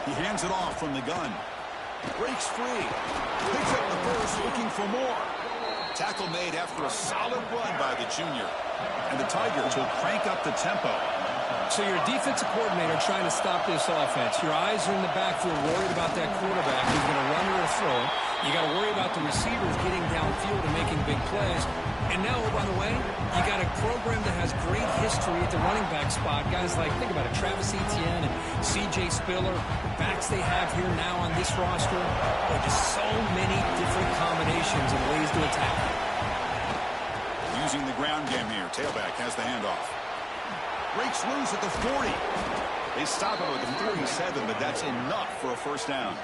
He hands it off from the gun. Breaks free. Picks up the first, looking for more. Tackle made after a solid run by the junior. And the Tigers will crank up the tempo. So you're a defensive coordinator trying to stop this offense. Your eyes are in the backfield worried about that quarterback who's going to run or throw. You got to worry about the receivers getting downfield and making big plays. And now, oh, by the way, you got a program that has great history at the running back spot. Guys like, think about it, Travis Etienne and C.J. Spiller, the backs they have here now on this roster. There are just so many different combinations and ways to attack. Using the ground game here. Tailback has the handoff. Breaks loose at the 40. They stop him at the 47, but that's enough for a first down.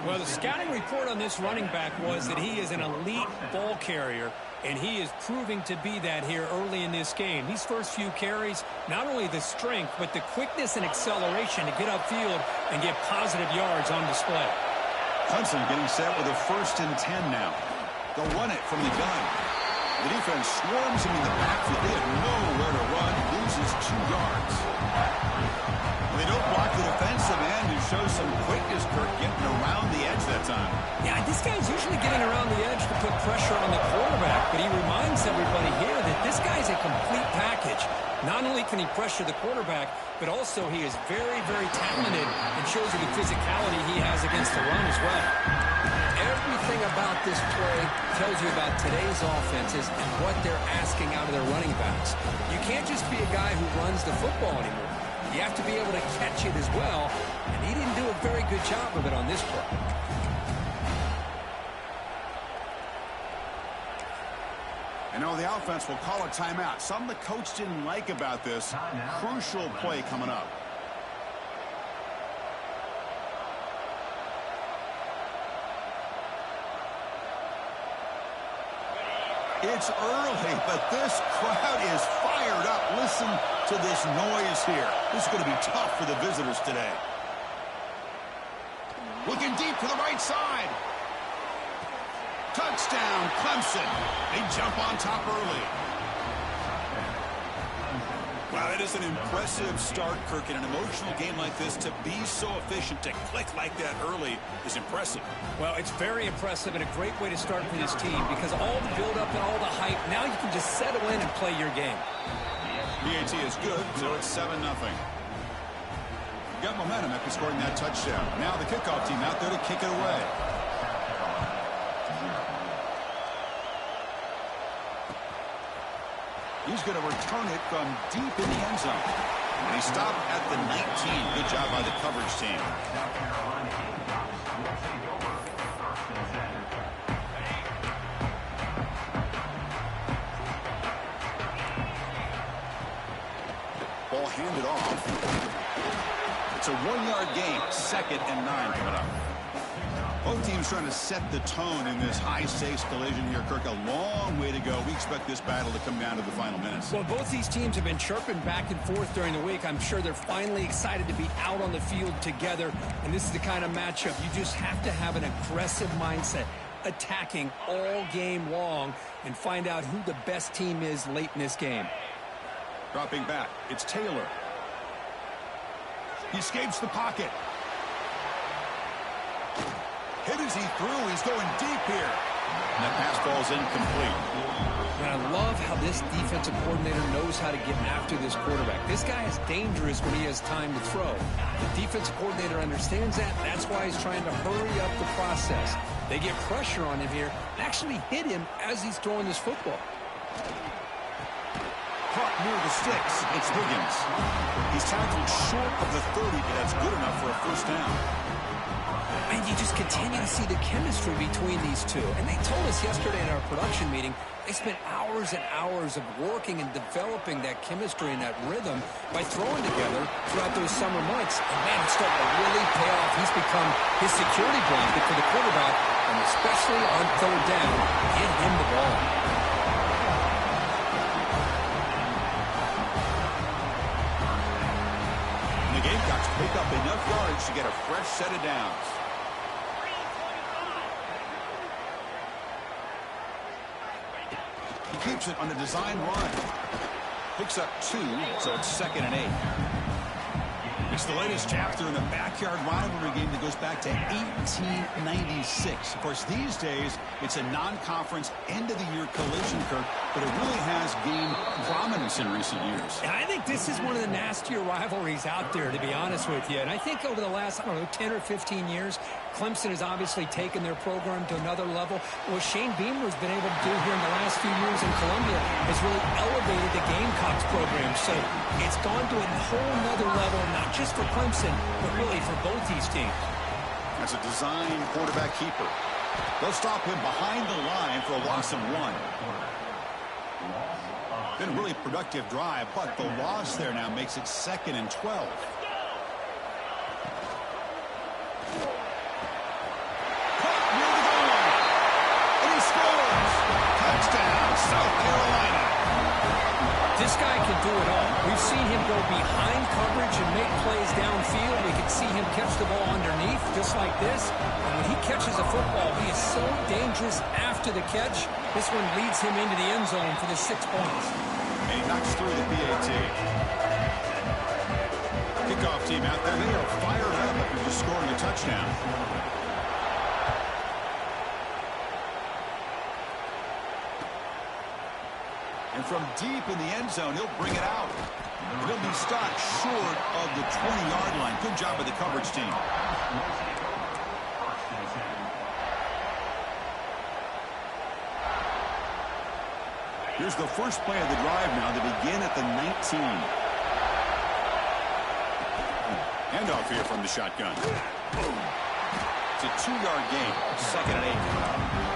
Well, the scouting report on this running back was that he is an elite ball carrier, and he is proving to be that here early in this game. These first few carries, not only the strength, but the quickness and acceleration to get upfield and get positive yards on display. Hudson getting set with a 1st and 10 now. They'll run it from the gun. The defense swarms him in the backfield. They have nowhere to run. Loses 2 yards. They don't block the defensive end and show some quickness, Kirk, getting around the edge that time. Yeah, this guy's usually getting around the edge to put pressure on the quarterback, but he reminds everybody here that this guy's a complete package. Not only can he pressure the quarterback, but also he is very, very talented and shows you the physicality he has against the run as well. Everything about this play tells you about today's offenses and what they're asking out of their running backs. You can't just be a guy who runs the football anymore. You have to be able to catch it as well, and he didn't do a very good job of it on this play. I know the offense will call a timeout. Something the coach didn't like about this. Crucial play coming up. It's early, but this crowd is fired up. Listen to this noise here. This is going to be tough for the visitors today. Looking deep to the right side. Touchdown, Clemson. They jump on top early. Wow, that is an impressive start, Kirk. In an emotional game like this, to be so efficient, to click like that early is impressive. Well, it's very impressive and a great way to start for this team because all the build-up and all the hype, now you can just settle in and play your game. PAT is good, so it's 7-0. Got momentum after scoring that touchdown. Now the kickoff team out there to kick it away. He's going to return it from deep in the end zone. And he stopped at the 19. Good job by the coverage team. Ball handed off. It's a 1-yard gain. 2nd and 9 coming up. Both teams trying to set the tone in this high-stakes collision here, Kirk. A long way to go. We expect this battle to come down to the final minutes. Well, both these teams have been chirping back and forth during the week. I'm sure they're finally excited to be out on the field together. And this is the kind of matchup you just have to have an aggressive mindset, attacking all game long, and find out who the best team is late in this game. Dropping back, it's Taylor. He escapes the pocket. Hit as he threw. He's going deep here. And that pass ball's incomplete. And I love how this defensive coordinator knows how to get after this quarterback. This guy is dangerous when he has time to throw. The defensive coordinator understands that. That's why he's trying to hurry up the process. They get pressure on him here and actually hit him as he's throwing this football. Caught near the sticks. It's Higgins. He's tackled short of the 30, but that's good enough for a first down. And you just continue to see the chemistry between these two. And they told us yesterday in our production meeting, they spent hours and hours of working and developing that chemistry and that rhythm by throwing together throughout those summer months. And man, it's starting to really pay off. He's become his security blanket for the quarterback, and especially on 3rd down, get him the ball. And the Gamecocks pick up enough yards to get a fresh set of downs. He keeps it on the design run. Picks up 2, so it's 2nd and 8. It's the latest chapter in the backyard rivalry game that goes back to 1896. Of course, these days, it's a non-conference end-of-the-year collision, Kirk, but it really has gained prominence in recent years. And I think this is one of the nastier rivalries out there, to be honest with you. And I think over the last, 10 or 15 years, Clemson has obviously taken their program to another level. What Shane Beamer has been able to do here in the last few years in Columbia has really elevated the Gamecocks program. So it's gone to a whole nother level, not just for Clemson, but really for both these teams. That's a design quarterback keeper. They'll stop him behind the line for a loss of 1. Been a really productive drive, but the loss there now makes it 2nd and 12. South Carolina. This guy can do it all. We've seen him go behind coverage and make plays downfield. We can see him catch the ball underneath, just like this. And when he catches a football, he is so dangerous after the catch. This one leads him into the end zone for the 6 points. And he knocks through the PAT. Kickoff team out there. They are fired up after just scoring a touchdown. And from deep in the end zone, he'll bring it out. And he'll be stopped short of the 20-yard line. Good job by the coverage team. Here's the first play of the drive now. They begin at the 19. Handoff here from the shotgun. It's a 2-yard gain. 2nd and 8.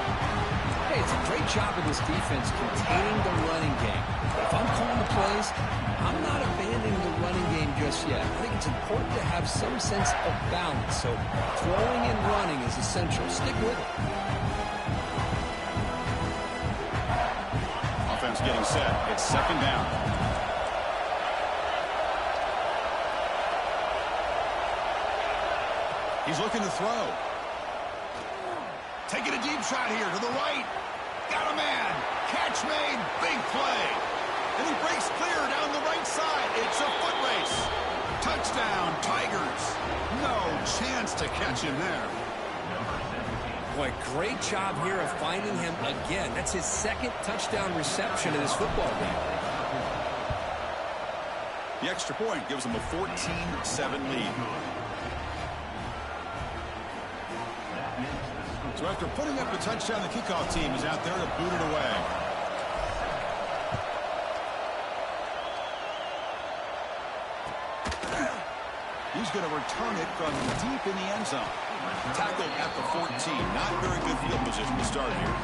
Hey, it's a great job of this defense containing the running game. But if I'm calling the plays, I'm not abandoning the running game just yet. I think it's important to have some sense of balance. So throwing and running is essential. Stick with it. Offense getting set. It's 2nd down. He's looking to throw. Taking a deep shot here to the right. Got a man. Catch made. Big play. And he breaks clear down the right side. It's a foot race. Touchdown, Tigers. No chance to catch him there. Boy, great job here of finding him again. That's his 2nd touchdown reception in this football game. The extra point gives him a 14-7 lead. So after putting up a touchdown, the kickoff team is out there to boot it away. He's going to return it from deep in the end zone. Tackled at the 14. Not very good field position to start here.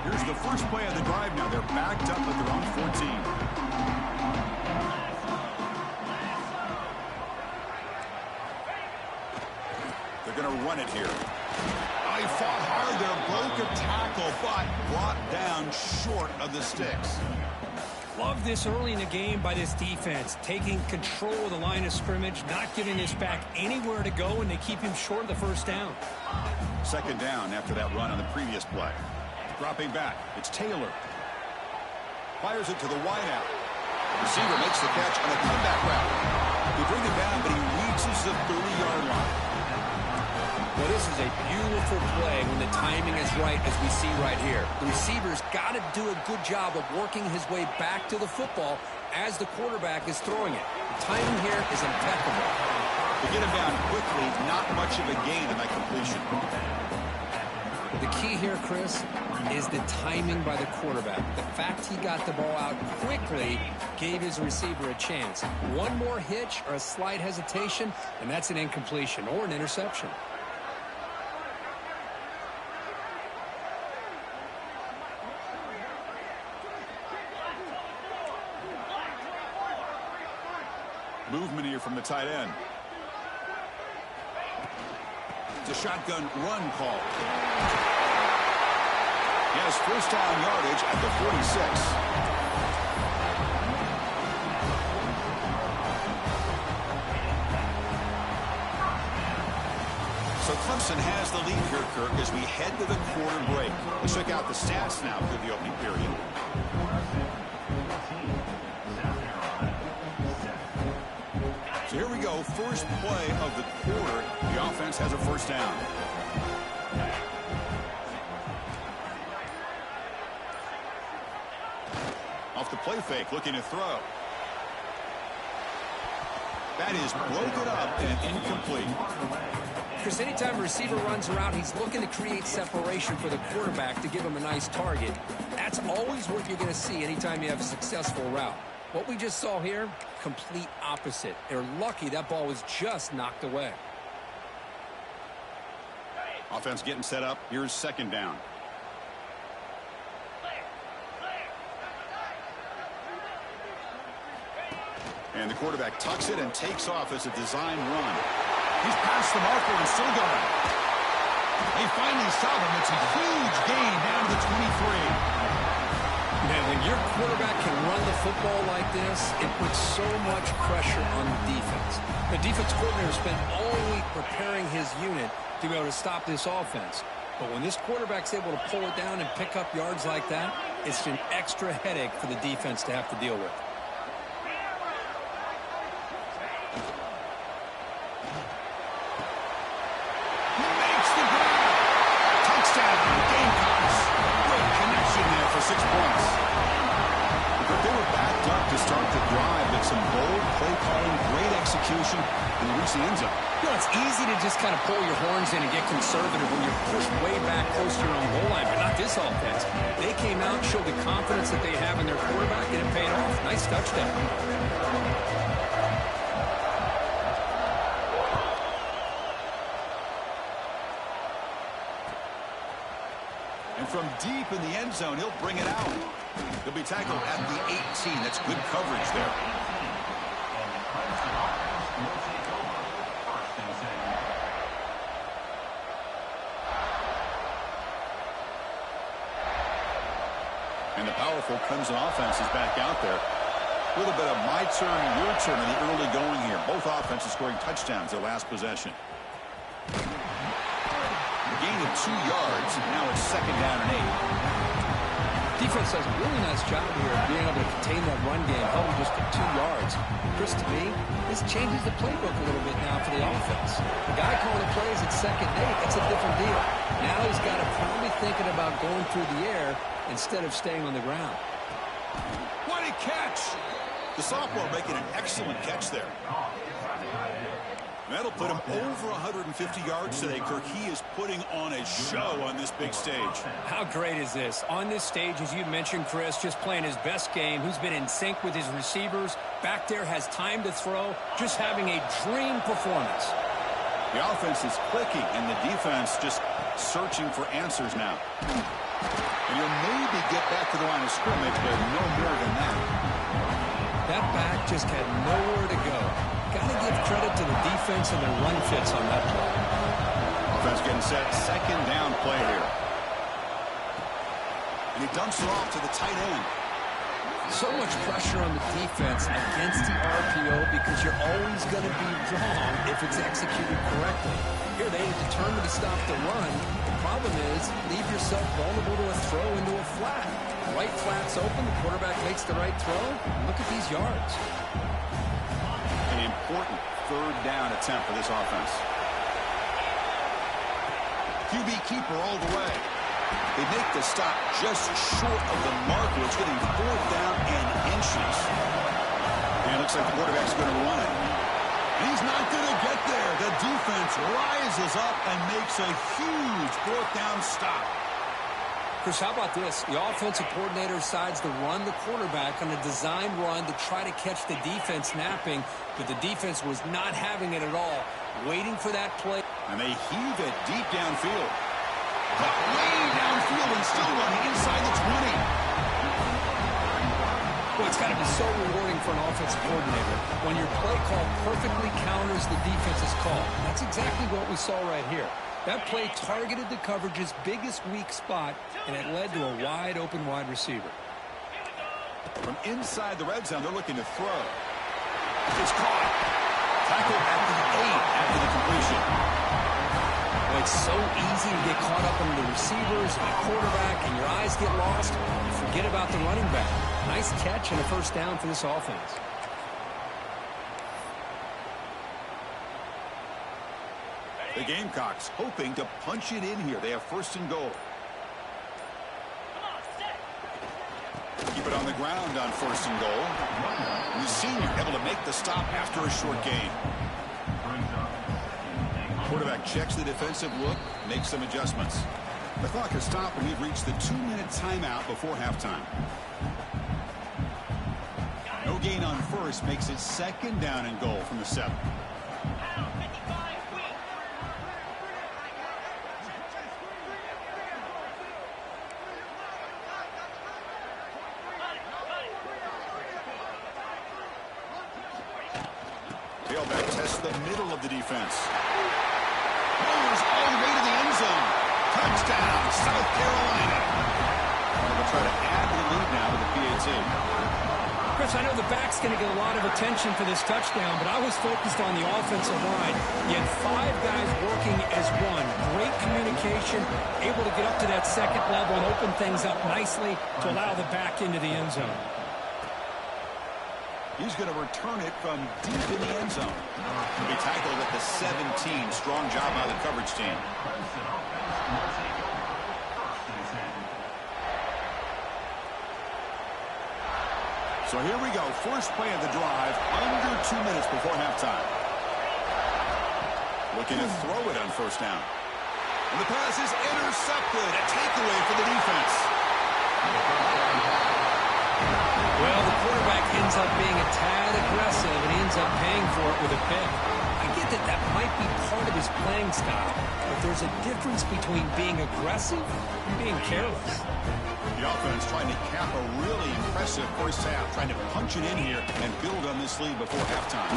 Here's the first play of the drive now. They're backed up at their own 14. They're going to run it here. He fought hard there, broke a tackle, but brought down short of the sticks. Love this early in the game by this defense, taking control of the line of scrimmage, not giving this back anywhere to go, and they keep him short of the first down. 2nd down after that run on the previous play. Dropping back, it's Taylor. Fires it to the wideout. Receiver makes the catch on a comeback route. They bring it down, but he reaches the 30-yard line. Well, this is a beautiful play when the timing is right, as we see right here. The receiver's got to do a good job of working his way back to the football as the quarterback is throwing it. The timing here is impeccable. They get him down quickly, not much of a gain in that completion. The key here, Chris, is the timing by the quarterback. The fact he got the ball out quickly gave his receiver a chance. One more hitch or a slight hesitation, and that's an incompletion or an interception. Movement here from the tight end. It's a shotgun run call. He has first down yardage at the 46. So Clemson has the lead here, Kirk, as we head to the quarter break. Let's check out the stats now through the opening period. So here we go, first play of the quarter. The offense has a first down. Off the play fake, looking to throw. That is broken up and incomplete. Chris, anytime a receiver runs around, he's looking to create separation for the quarterback to give him a nice target. That's always what you're going to see anytime you have a successful route. What we just saw here, complete opposite. They're lucky that ball was just knocked away. Offense getting set up. Here's second down. And the quarterback tucks it and takes off as a design run. He's past the marker and still going. They finally stop him. It's a huge gain down to the 23. Man, when your quarterback can run the football like this, it puts so much pressure on the defense. The defense coordinator spent all week preparing his unit to be able to stop this offense. But when this quarterback's able to pull it down and pick up yards like that, it's an extra headache for the defense to have to deal with. It's easy to just kind of pull your horns in and get conservative when you're pushed way back close to your own goal line, but not this offense. They came out, showed the confidence that they have in their quarterback, and it paid off. Nice touchdown. And from deep in the end zone, he'll bring it out. He'll be tackled at the 18. That's good coverage there. And the powerful Clemson offense is back out there. A little bit of my turn, your turn in the early going here. Both offenses scoring touchdowns their last possession. A gain of 2 yards. Now it's second down and 8. Defense does a really nice job here of being able to contain that run game, held just to 2 yards. Chris, to me, this changes the playbook a little bit now for the offense. The guy calling the plays at second and 8, that's a different deal. Now he's got to probably thinking about going through the air instead of staying on the ground. What a catch! The sophomore making an excellent catch there. That'll put him over 150 yards today, Kirk. He is putting on a show on this big stage. How great is this? On this stage, as you mentioned, Chris, just playing his best game, who's been in sync with his receivers, back there has time to throw, just having a dream performance. The offense is clicking, and the defense just searching for answers now. And he'll maybe get back to the line of scrimmage, but no more than that. That back just had nowhere to go. Got to give credit to the defense and their run fits on that play. Offense getting set. Second down play here. And he dumps it off to the tight end. So much pressure on the defense against the RPO because you're always going to be wrong if it's executed correctly. Here they are determined to stop the run. The problem is leave yourself vulnerable to a throw into a flat. Right flat's open. The quarterback makes the right throw. Look at these yards. An important third down attempt for this offense. QB keeper all the way. They make the stop just short of the marker. It's getting fourth down and inches. And it looks like the quarterback's going to run it. And he's not going to get there. The defense rises up and makes a huge fourth down stop. Chris, how about this? The offensive coordinator decides to run the quarterback on a design run to try to catch the defense napping, but the defense was not having it at all, waiting for that play. And they heave it deep downfield. But way downfield and still running inside the 20. Well, it's got to be so rewarding for an offensive coordinator when your play call perfectly counters the defense's call. That's exactly what we saw right here. That play targeted the coverage's biggest weak spot, and it led to a wide-open wide receiver. From inside the red zone, they're looking to throw. It's caught. Tackled at the 8 after the completion. Well, it's so easy to get caught up in the receivers and the quarterback, and your eyes get lost. You forget about the running back. Nice catch and a first down for this offense. The Gamecocks hoping to punch it in here. They have first and goal. Keep it on the ground on first and goal. And the senior able to make the stop after a short gain. Quarterback checks the defensive look, makes some adjustments. The clock has stopped and we've reached the 2-minute timeout before halftime. No gain on first makes it second down and goal from the 7. Tailback tests the middle of the defense. Goes all the way to the end zone. Touchdown, South Carolina. They'll try to add the lead now to the PAT. Chris, I know the back's going to get a lot of attention for this touchdown, but I was focused on the offensive line. You had 5 guys working as one. Great communication, able to get up to that second level and open things up nicely to allow the back into the end zone. He's going to return it from deep in the end zone. He'll be tackled at the 17. Strong job by the coverage team. So here we go. First play of the drive, under 2 minutes before halftime. Looking to throw it on first down. And the pass is intercepted. A takeaway for the defense. Well, the quarterback ends up being a tad aggressive, and he ends up paying for it with a pick. I get that that might be part of his playing style, but there's a difference between being aggressive and being careless. The offense trying to cap a really impressive first half, trying to punch it in here and build on this lead before halftime.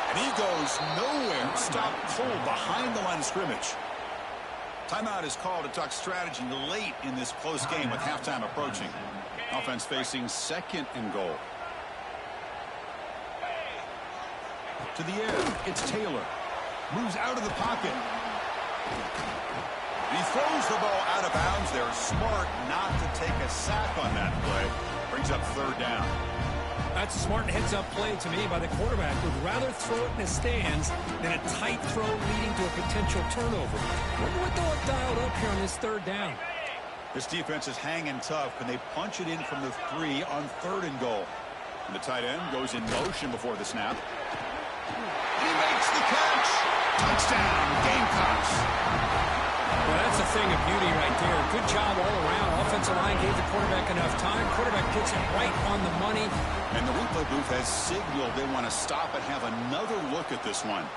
And he goes nowhere. Stopped cold behind the line of scrimmage. Timeout is called to talk strategy late in this close game with halftime approaching. Offense facing second and goal. To the air, it's Taylor. Moves out of the pocket. He throws the ball out of bounds. They're smart not to take a sack on that play. Brings up third down. That's a smart heads-up play to me by the quarterback. Would rather throw it in the stands than a tight throw leading to a potential turnover. Wonder what they'll have dialed up here on this third down. This defense is hanging tough. Can they punch it in from the 3 on third and goal? And the tight end goes in motion before the snap. He makes the catch. Touchdown, Gamecocks. Well, that's a thing of beauty right there. Good job all around. Offensive line gave the quarterback enough time. Quarterback gets it right on the money. And the replay booth has signaled they want to stop and have another look at this one.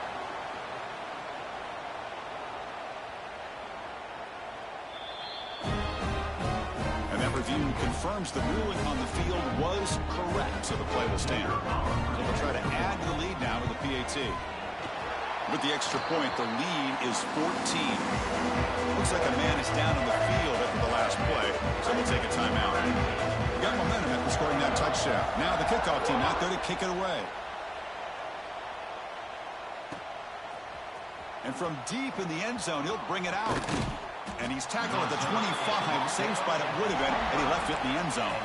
Review confirms the ruling on the field was correct, so the play will stand. They'll try to add the lead now to the PAT. With the extra point, the lead is 14. Looks like a man is down on the field after the last play, so we'll take a timeout. We got momentum after scoring that touchdown. Now the kickoff team out there to kick it away. And from deep in the end zone, he'll bring it out. And he's tackled at the 25, same spot it would have been, and he left it in the end zone.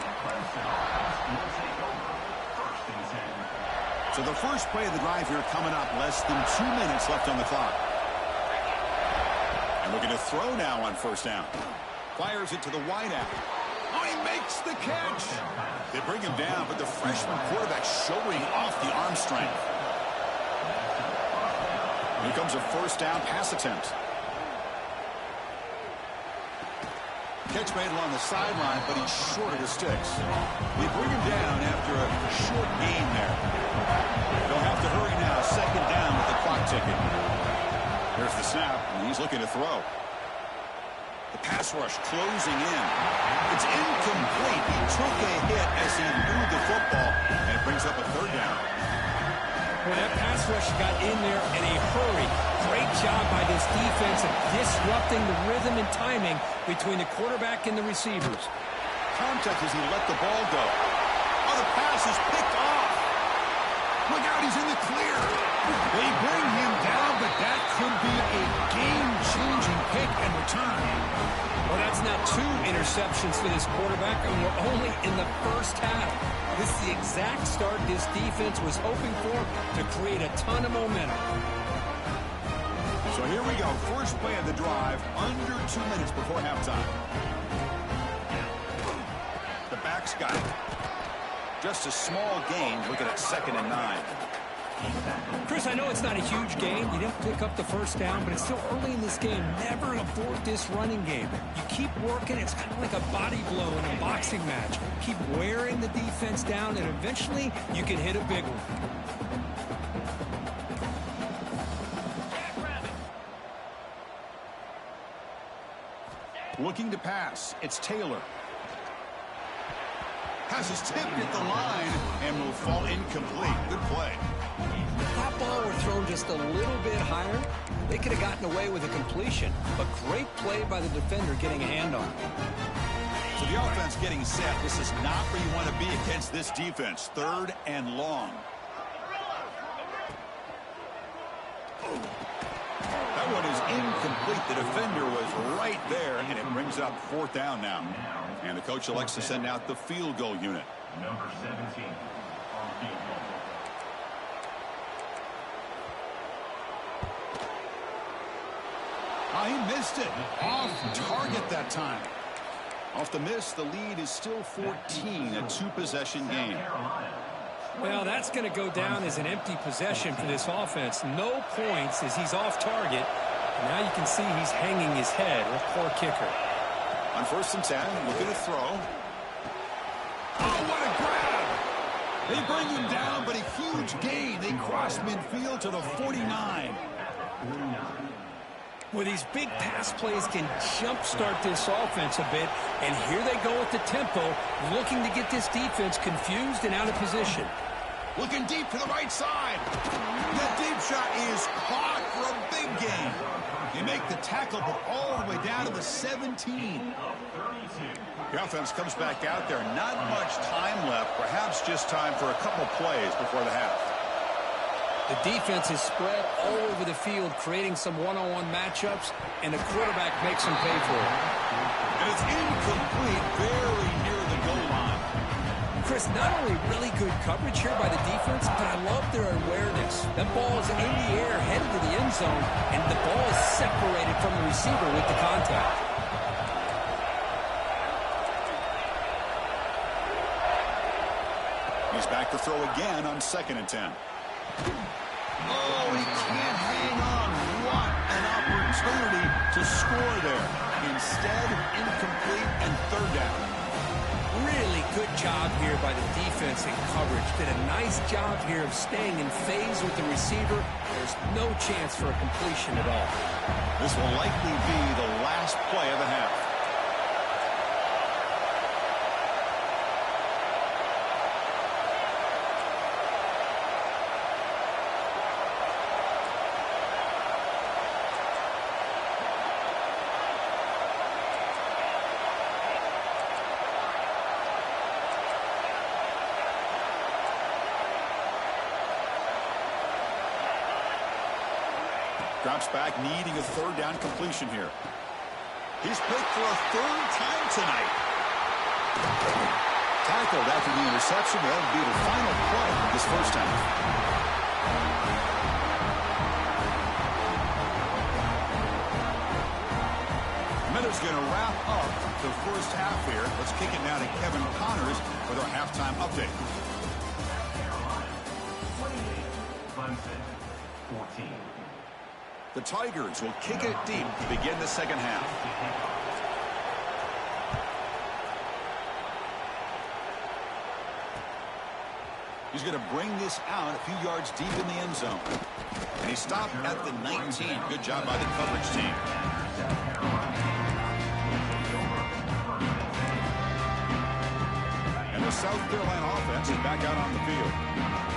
So the first play of the drive here coming up, less than 2 minutes left on the clock. And looking to throw now on first down. Fires it to the wideout. Oh, he makes the catch. They bring him down, but the freshman quarterback showing off the arm strength. Here comes a first down pass attempt. Catch made along the sideline, but he's short of the sticks. They bring him down after a short gain there. They'll have to hurry now. Second down with the clock ticking. There's the snap, and he's looking to throw. The pass rush closing in. It's incomplete. He took a hit as he moved the football, and it brings up a third down. Well, that pass rush got in there in a hurry. Great job by this defense of disrupting the rhythm and timing between the quarterback and the receivers. Contact as he let the ball go. Oh, the pass is picked off. Look out, he's in the clear. They bring him down, but That could be a game-changing pick and return. Well, that's now 2 interceptions for this quarterback, and we're only in the first half. This is the exact start this defense was hoping for to create a ton of momentum. So here we go. First play of the drive, under 2 minutes before halftime. The back's got it. Just a small gain, looking at 2nd and 9. Chris, I know it's not a huge gain. You didn't pick up the first down, but it's still early in this game. Never abort this running game. You keep working. It's kind of like a body blow in a boxing match. Keep wearing the defense down, and eventually you can hit a big one. Looking to pass. It's Taylor. Pass is tipped at the line and will fall incomplete. Good play. If that ball were thrown just a little bit higher, they could have gotten away with a completion. But great play by the defender getting a hand on it. So the offense getting set. This is not where you want to be against this defense. 3rd and long. That one is incomplete. The defender was right there, and it brings up 4th down now. And the coach elects to send out the field goal unit. Number 17 on field goal. He missed it. Off target that time. Off the miss, the lead is still 14, a 2-possession game. Well, that's going to go down as an empty possession for this offense. No points as he's off target. Now you can see he's hanging his head. A poor kicker. On 1st and 10, looking to throw. Oh, what a grab! They bring him down, but a huge gain. They cross midfield to the 49. Well, these big pass plays can jumpstart this offense a bit, and here they go with the tempo, looking to get this defense confused and out of position. Looking deep to the right side. That deep shot is caught for a big gain. They make the tackle, but all the way down to the 17. The offense comes back out there. Not much time left. Perhaps just time for a couple plays before the half. The defense is spread all over the field, creating some one-on-one matchups, and the quarterback makes them pay for it. And it's incomplete, very near the goal line. Chris, not only really good coverage here by the defense, but I love their awareness. That ball is in the air, headed to the end zone, and the ball is separated from the receiver with the contact. He's back to throw again on 2nd and 10. Oh, he can't hang on. What an opportunity to score there. Instead, incomplete and 3rd down. Really good job here by the defense in coverage. Did a nice job here of staying in phase with the receiver. There's no chance for a completion at all. This will likely be the last play of the half. Drops back, needing a 3rd down completion here. He's picked for a 3rd time tonight. Tackled after the interception. That'll be the final play of this first half. Miller's going to wrap up the first half here. Let's kick it now to Kevin Connors with our halftime update. Clemson, 14. The Tigers will kick it deep to begin the second half. He's going to bring this out a few yards deep in the end zone. And he stopped at the 19. Good job by the coverage team. And the South Carolina offense is back out on the field.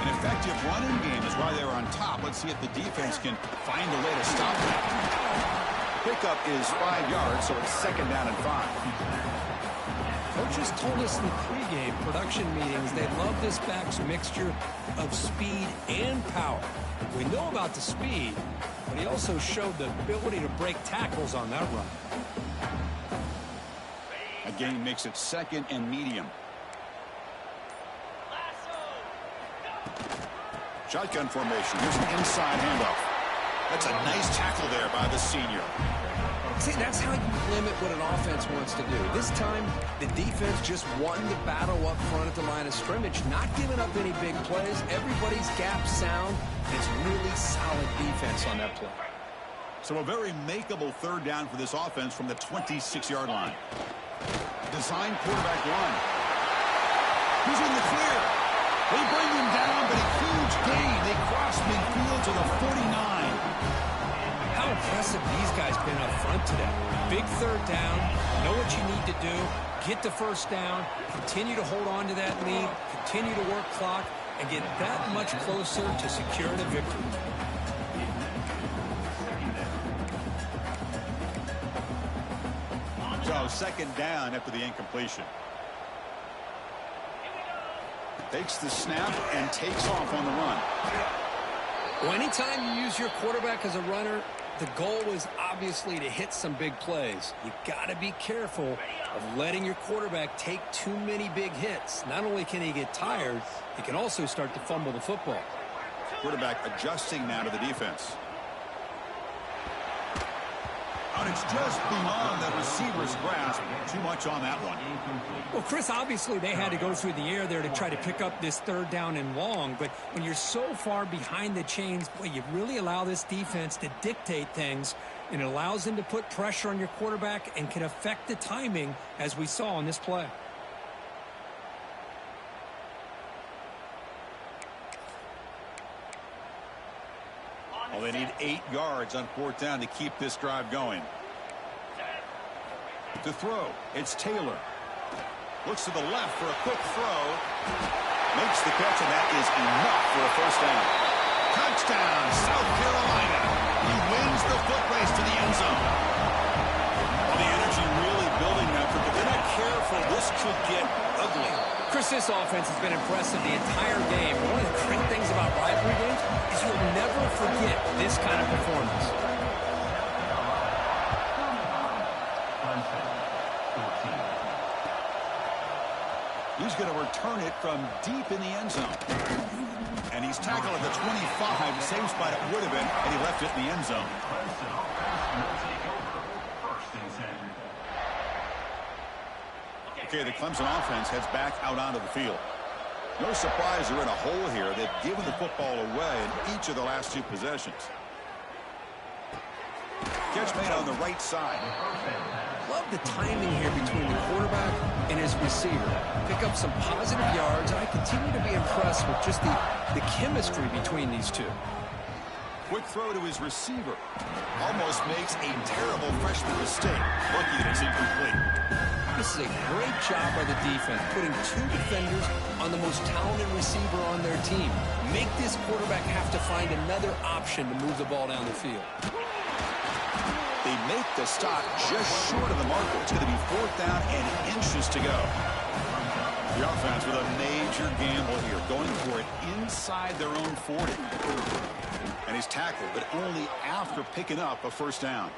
An effective running game is why they're on top. Let's see if the defense can find a way to stop that. Pickup is 5 yards, so it's 2nd down and 5. Coaches told us in the pregame production meetings they love this back's mixture of speed and power. We know about the speed, but he also showed the ability to break tackles on that run. A gain makes it second and medium. Shotgun formation. Here's an inside handoff. That's a nice tackle there by the senior. See, that's how you limit what an offense wants to do. This time, the defense just won the battle up front at the line of scrimmage, not giving up any big plays. Everybody's gap sound. It's really solid defense on that play. So a very makeable third down for this offense from the 26-yard line. Design quarterback run. He's in the clear. They bring him down, but a huge gain. They cross midfield to the 49. How impressive these guys been up front today. Big third down, know what you need to do, get the first down, continue to hold on to that lead, continue to work clock, and get that much closer to securing a victory. So second down after the incompletion. Takes the snap and takes off on the run. Well, anytime you use your quarterback as a runner, the goal is obviously to hit some big plays. You got to be careful of letting your quarterback take too many big hits. Not only can he get tired, he can also start to fumble the football. Quarterback adjusting now to the defense. And it's just beyond the receiver's grasp. Too much on that one. Well, Chris, obviously they had to go through the air there to try to pick up this third down and long. But when you're so far behind the chains, boy, you really allow this defense to dictate things. And it allows them to put pressure on your quarterback and can affect the timing, as we saw on this play. Well, they need 8 yards on fourth down to keep this drive going. To throw, it's Taylor. Looks to the left for a quick throw. Makes the catch, and that is enough for a first down. Touchdown, South Carolina. He wins the foot race to the end zone. Well, the energy really building now, but if they're not careful, this could get ugly. Chris, this offense has been impressive the entire game. One of the great things about rivalry games is you'll never forget this kind of performance. He's going to return it from deep in the end zone. And he's tackled at the 25. Same spot it would have been, and he left it in the end zone. Okay, the Clemson offense heads back out onto the field. No surprise they're in a hole here. They've given the football away in each of the last 2 possessions. Catch made on the right side. Love the timing here between the quarterback and his receiver. Pick up some positive yards, and I continue to be impressed with just the chemistry between these two. Quick throw to his receiver. Almost makes a terrible freshman mistake. Lucky that it's incomplete. This is a great job by the defense, putting 2 defenders on the most talented receiver on their team. Make this quarterback have to find another option to move the ball down the field. They make the stop just short of the marker. It's going to be fourth down and inches to go. The offense with a major gamble here, going for it inside their own 40. And he's tackled, but only after picking up a first down.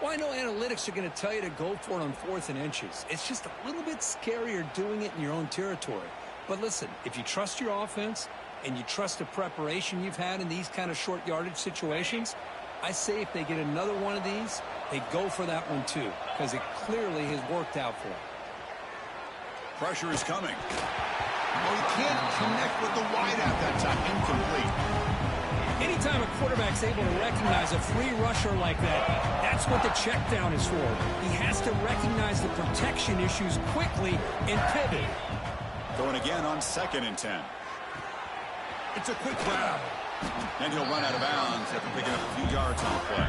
Well, I know analytics are going to tell you to go for it on 4th and inches. It's just a little bit scarier doing it in your own territory. But listen, if you trust your offense and you trust the preparation you've had in these kind of short yardage situations, I say if they get another one of these, they go for that one too, because it clearly has worked out for them. Pressure is coming. Oh, he can't connect with the wideout that time. Incomplete. Anytime a quarterback's able to recognize a free rusher like that, that's what the check down is for. He has to recognize the protection issues quickly and pivot. Going again on 2nd and 10. It's a quick grab. And he'll run out of bounds after picking up a few yards on the play.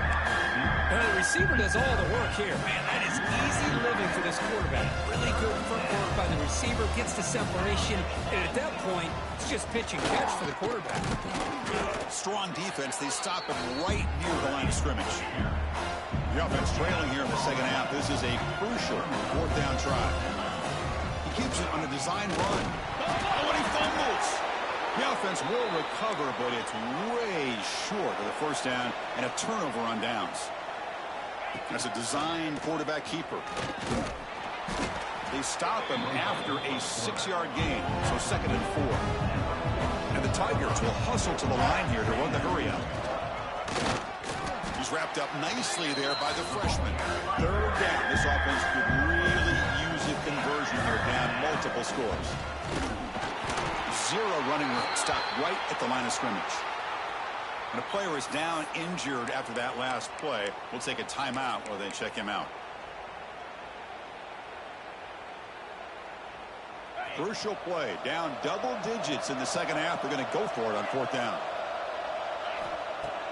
Now, the receiver does all the work here. Man, that is easy living for this quarterback. Really good footwork by the receiver, gets the separation, and at that point, it's just pitch and catch for the quarterback. Strong defense. They stop him right near the line of scrimmage. The offense trailing here in the second half. This is a crucial fourth down try. He keeps it on a design run. Oh, and he fumbles. The offense will recover, but it's way short of the first down and a turnover on downs. That's a design quarterback keeper. They stop him after a 6-yard gain, so 2nd and 4. And the Tigers will hustle to the line here to run the hurry up. He's wrapped up nicely there by the freshman. 3rd down. This offense could really use a conversion here, down multiple scores. 0 running room. Stop right at the line of scrimmage. When a player is down injured after that last play, we'll take a timeout while they check him out. Crucial play. Down double digits in the second half. They're going to go for it on 4th down.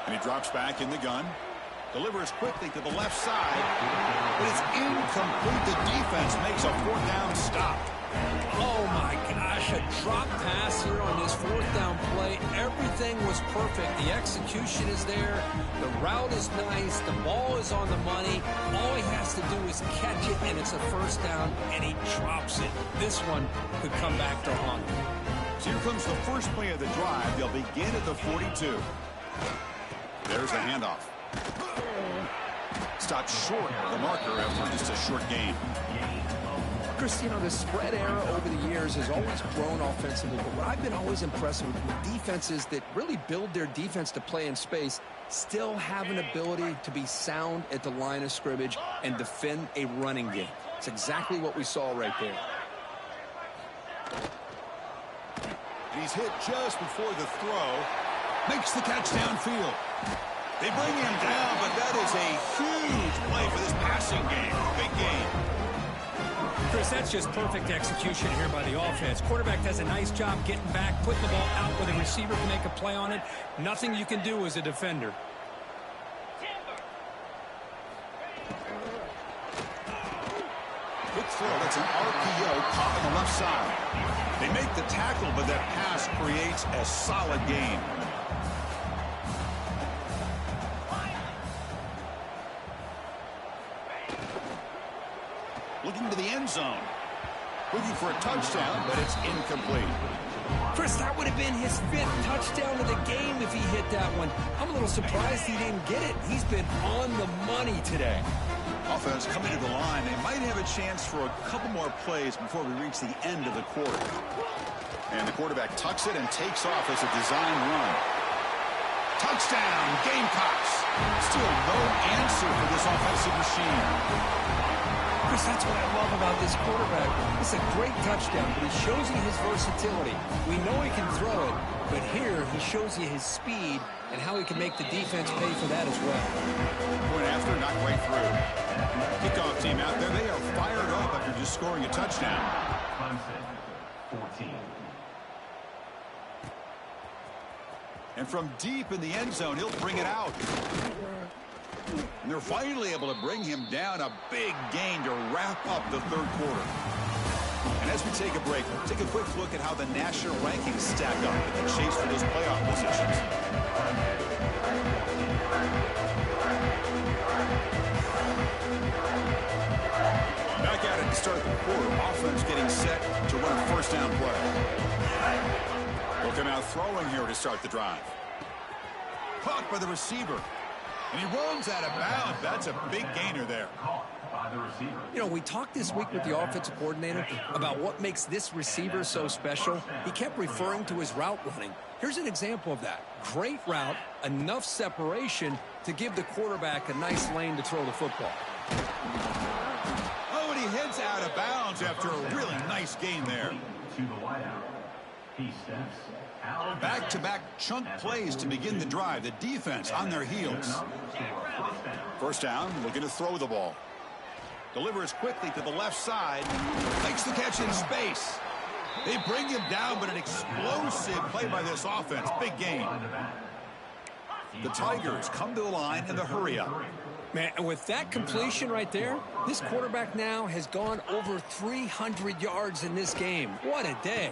And he drops back in the gun. Delivers quickly to the left side. But it's incomplete. The defense makes a 4th down stop. Oh, my gosh, a drop pass here on this 4th down play. Everything was perfect. The execution is there. The route is nice. The ball is on the money. All he has to do is catch it, and it's a 1st down, and he drops it. This one could come back to haunt him. So here comes the first play of the drive. They'll begin at the 42. There's the handoff. Stopped short of the marker after just a short gain. Chris, you know, the spread era over the years has always grown offensively, but what I've been always impressed with defenses that really build their defense to play in space still have an ability to be sound at the line of scrimmage and defend a running game. It's exactly what we saw right there. And he's hit just before the throw. Makes the catch downfield. They bring him down, but that is a huge play for this passing game. Big game. Chris, that's just perfect execution here by the offense. Quarterback does a nice job getting back, putting the ball out where the receiver can make a play on it. Nothing you can do as a defender. Quick throw. That's an RPO caught on the left side. They make the tackle, but that pass creates a solid gain. Looking to the end zone. Looking for a touchdown, but it's incomplete. Chris, that would have been his 5th touchdown of the game if he hit that one. I'm a little surprised he didn't get it. He's been on the money today. Offense coming to the line. They might have a chance for a couple more plays before we reach the end of the quarter. And the quarterback tucks it and takes off as a design run. Touchdown, Gamecocks. Still no answer for this offensive machine. Chris, that's what I love about this quarterback. It's a great touchdown, but he shows you his versatility. We know he can throw it, but here he shows you his speed and how he can make the defense pay for that as well. Point after, not right through. Kickoff team out there, they are fired up after just scoring a touchdown. Clemson, 14. And from deep in the end zone, he'll bring it out. And they're finally able to bring him down. A big gain to wrap up the 3rd quarter. And as we take a break, take a quick look at how the national rankings stack up in the chase for those playoff positions. Back at it to start the quarter. Offense getting set to run a 1st down play. They'll come out throwing here to start the drive. Caught by the receiver. And he runs out of bounds. That's a big gainer there. You know, we talked this week with the offensive coordinator about what makes this receiver so special. He kept referring to his route running. Here's an example of that. Great route, enough separation to give the quarterback a nice lane to throw the football. Oh, and he heads out of bounds after a really nice gain there. To the wideout. He steps. Back-to-back chunk plays to begin the drive. The defense on their heels. 1st down, looking to throw the ball. Delivers quickly to the left side. Makes the catch in space. They bring him down, but an explosive play by this offense. Big gain. The Tigers come to the line in the hurry-up. Man, and with that completion right there, this quarterback now has gone over 300 yards in this game. What a day.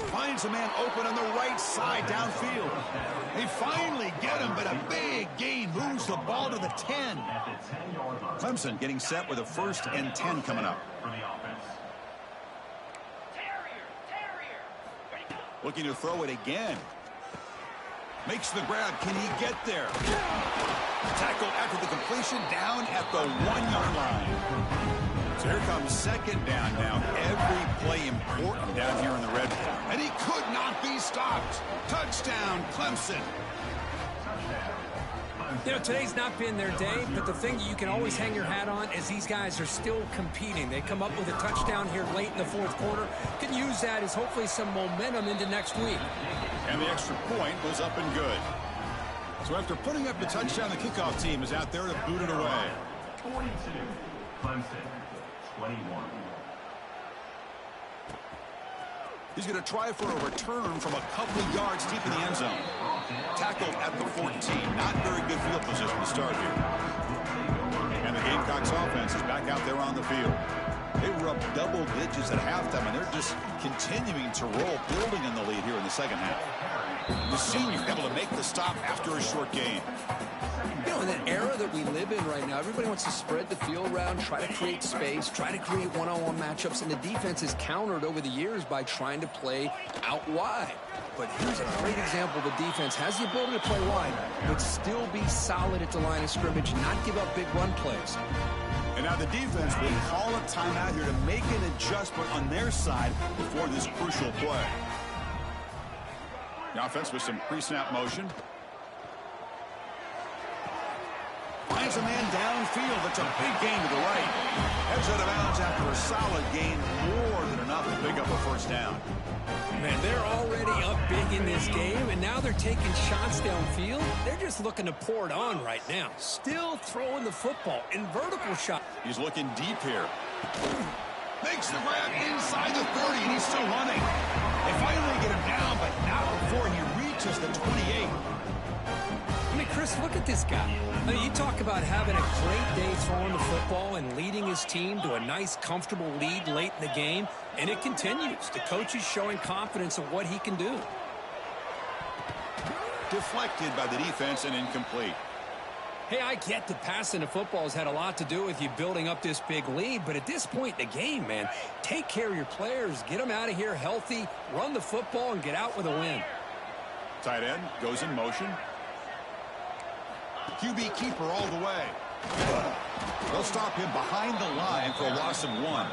Finds a man open on the right side downfield. They finally get him, but a big gain moves the ball to the 10. Clemson getting set with a 1st and 10 coming up. Looking to throw it again. Makes the grab. Can he get there? Tackle after the completion down at the 1-yard line. So here comes 2nd down now. Every play important down here in the red zone. And he could not be stopped. Touchdown, Clemson. You know, today's not been their day, but the thing you can always hang your hat on is these guys are still competing. They come up with a touchdown here late in the 4th quarter. Can use that as hopefully some momentum into next week. And the extra point was up and good. So after putting up the touchdown, the kickoff team is out there to boot it away. 42, Clemson, 21. He's going to try for a return from a couple of yards deep in the end zone. Tackled at the 14. Not very good field position to start here. And the Gamecocks offense is back out there on the field. They were up double digits at halftime, and they're just continuing to roll, building in the lead here in the second half. The senior able to make the stop after a short gain. You know, in the era that we live in right now, everybody wants to spread the field around, try to create space, try to create one-on-one matchups, and the defense is countered over the years by trying to play out wide. But here's a great example. The defense has the ability to play wide, but still be solid at the line of scrimmage, not give up big run plays. And now the defense will call a timeout here to make an adjustment on their side before this crucial play. The offense with some pre-snap motion. Finds a man downfield. It's a big gain to the right. Heads out of bounds after a solid gain. More than enough to pick up a 1st down. Man, they're already up big in this game, and now they're taking shots downfield. They're just looking to pour it on right now. Still throwing the football in vertical shot. He's looking deep here. Makes the grab inside the 30, and he's still running. They finally get him down, but not before he reaches the 28. I mean, Chris, look at this guy. I mean, you talk about having a great day throwing the football and leading his team to a nice, comfortable lead late in the game, and it continues. The coach is showing confidence of what he can do. Deflected by the defense and incomplete. Hey, I get that passing the football has had a lot to do with you building up this big lead, but at this point in the game, man, take care of your players, get them out of here healthy, run the football, and get out with a win. Tight end goes in motion. QB keeper all the way. They'll stop him behind the line for a loss of 1.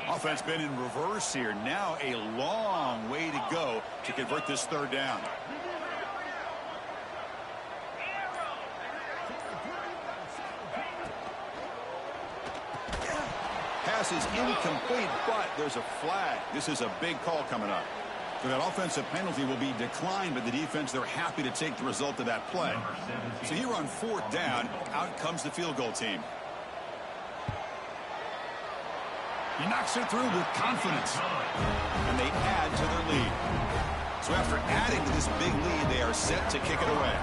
Offense been in reverse here. Now a long way to go to convert this 3rd down. Pass is incomplete, but there's a flag. This is a big call coming up. So that offensive penalty will be declined by the defense. They're happy to take the result of that play. So here on 4th down, out comes the field goal team. He knocks it through with confidence. And they add to their lead. So after adding to this big lead, they are set to kick it away.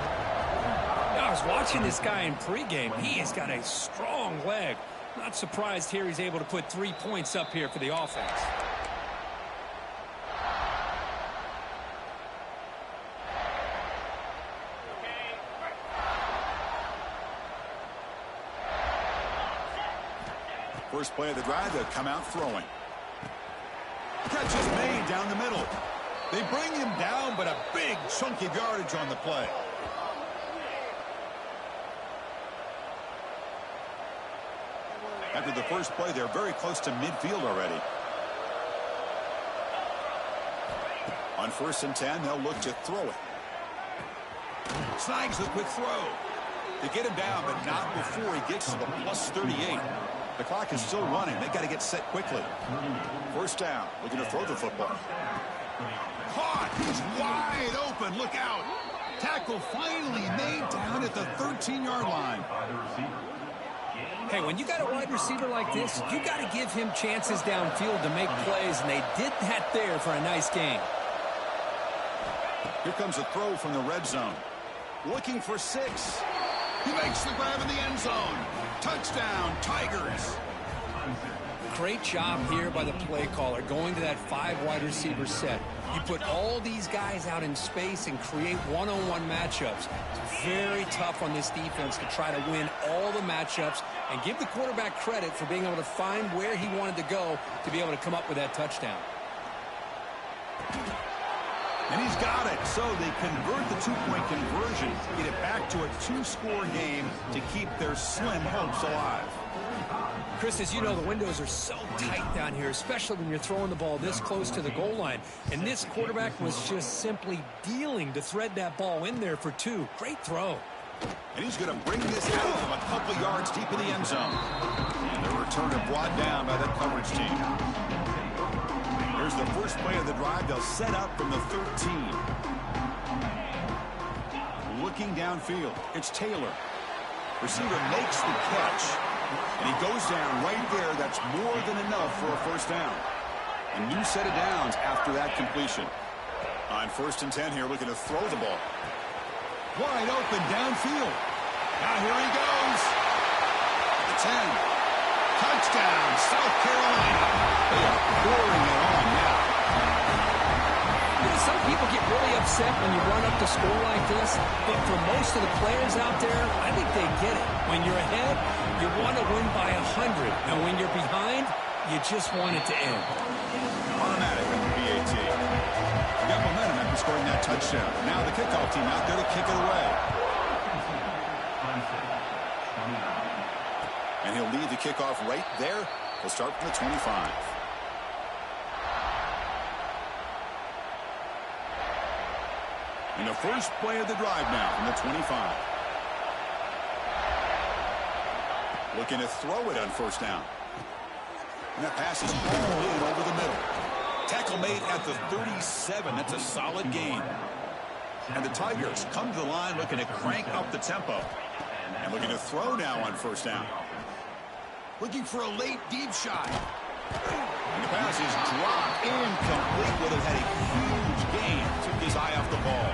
I was watching this guy in pregame. He has got a strong leg. Not surprised here he's able to put 3 points up here for the offense. First play of the drive, they'll come out throwing. Catch is made down the middle. They bring him down, but a big chunk of yardage on the play. After the first play, they're very close to midfield already. On 1st and 10, they'll look to throw it. Snags the quick throw. They get him down, but not before he gets to the plus 38. The clock is still running. They got to get set quickly. 1st down. Looking to throw the football. Caught. He's wide open. Look out. Tackle finally made down at the 13-yard line. Hey, when you got a wide receiver like this, you got to give him chances downfield to make plays, and they did that there for a nice gain. Here comes a throw from the red zone. looking for 6. He makes the grab in the end zone. Touchdown, Tigers. Great job here by the play caller, going to that 5 wide receiver set. You put all these guys out in space and create one-on-one matchups. It's very tough on this defense to try to win all the matchups and give the quarterback credit for being able to find where he wanted to go to be able to come up with that touchdown. And he's got it. So they convert the 2-point conversion, get it back to a 2-score game to keep their slim hopes alive. Chris, as you know, the windows are so tight down here, especially when you're throwing the ball this close to the goal line. And this quarterback was just simply dealing to thread that ball in there for 2. Great throw. And he's going to bring this out from a couple yards deep in the end zone. And the returner brought down by that coverage team. Here's the first play of the drive. They'll set up from the 13. Looking downfield, it's Taylor. Receiver makes the catch. And he goes down right there. That's more than enough for a first down. A new set of downs after that completion. On 1st and 10 here, looking to throw the ball. Wide open downfield. Now here he goes. The 10. Touchdown, South Carolina. They are pouring it on now. You know, some people get really upset when you run up the score like this, but for most of the players out there, I think they get it. When you're ahead, you want to win by 100. And when you're behind, you just want it to end. Automatic at the BAT. Got momentum after scoring that touchdown. Now the kickoff team out there to kick it away. And he'll lead the kickoff right there. He'll start from the 25. And the first play of the drive now from the 25. Looking to throw it on first down. And that pass is all in over the middle. Tackle made at the 37. That's a solid gain. And the Tigers come to the line looking to crank up the tempo. And looking to throw now on first down. Looking for a late deep shot. And the pass is dropped incomplete. Would have had a huge gain. Took his eye off the ball.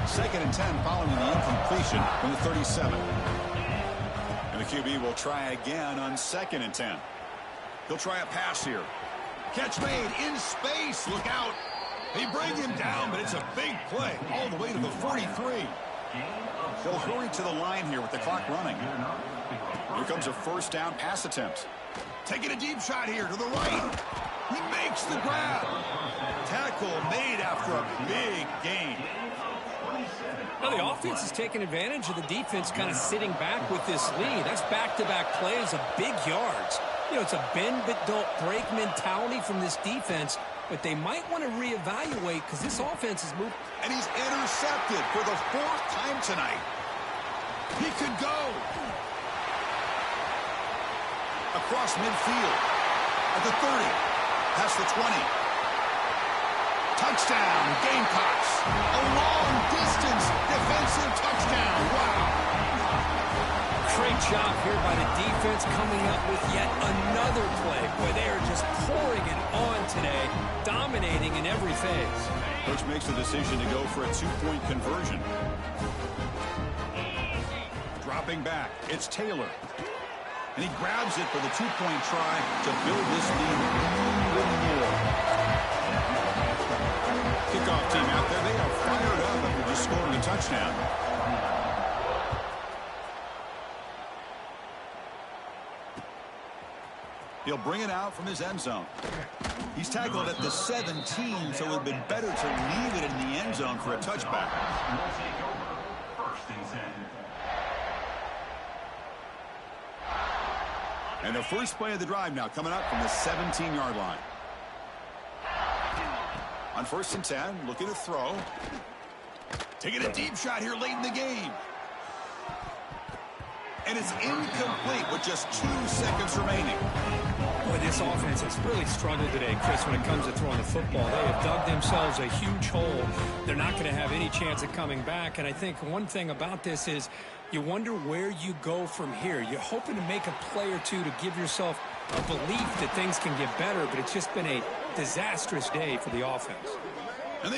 2nd and 10 following the incompletion from the 37. And the QB will try again on 2nd and 10. He'll try a pass here. Catch made in space. Look out. They bring him down, but it's a big play all the way to the 43. They'll hurry to the line here with the clock running. Here comes a first down pass attempt. Taking a deep shot here to the right. He makes the grab. Tackle made after a big gain. Well, the offense is taking advantage of the defense kind of sitting back with this lead. That's back-to-back plays of big yards. You know, it's a bend-but-don't-break mentality from this defense, but they might want to reevaluate because this offense is moving. And he's intercepted for the 4th time tonight. He could go. Across midfield. At the 30. Past the 20. Touchdown, Gamecocks. A long-distance defensive touchdown. Wow. Great job here by the defense coming up with yet another play where they are just pouring it on today, dominating in every phase. Coach makes the decision to go for a 2-point conversion. Dropping back, it's Taylor. And he grabs it for the 2-point try to build this lead even more. Kickoff team out there, they are fired up after just scoring a touchdown. He'll bring it out from his end zone. He's tackled at the 17, so it would have been better to leave it in the end zone for a touchback. And the first play of the drive now coming up from the 17-yard line. On 1st and 10, looking to throw. Taking a deep shot here late in the game. And it's incomplete with just 2 seconds remaining. Boy, this offense has really struggled today, Chris, when it comes to throwing the football. They have dug themselves a huge hole. They're not going to have any chance of coming back. And I think one thing about this is you wonder where you go from here. You're hoping to make a play or two to give yourself a belief that things can get better, but it's just been a disastrous day for the offense.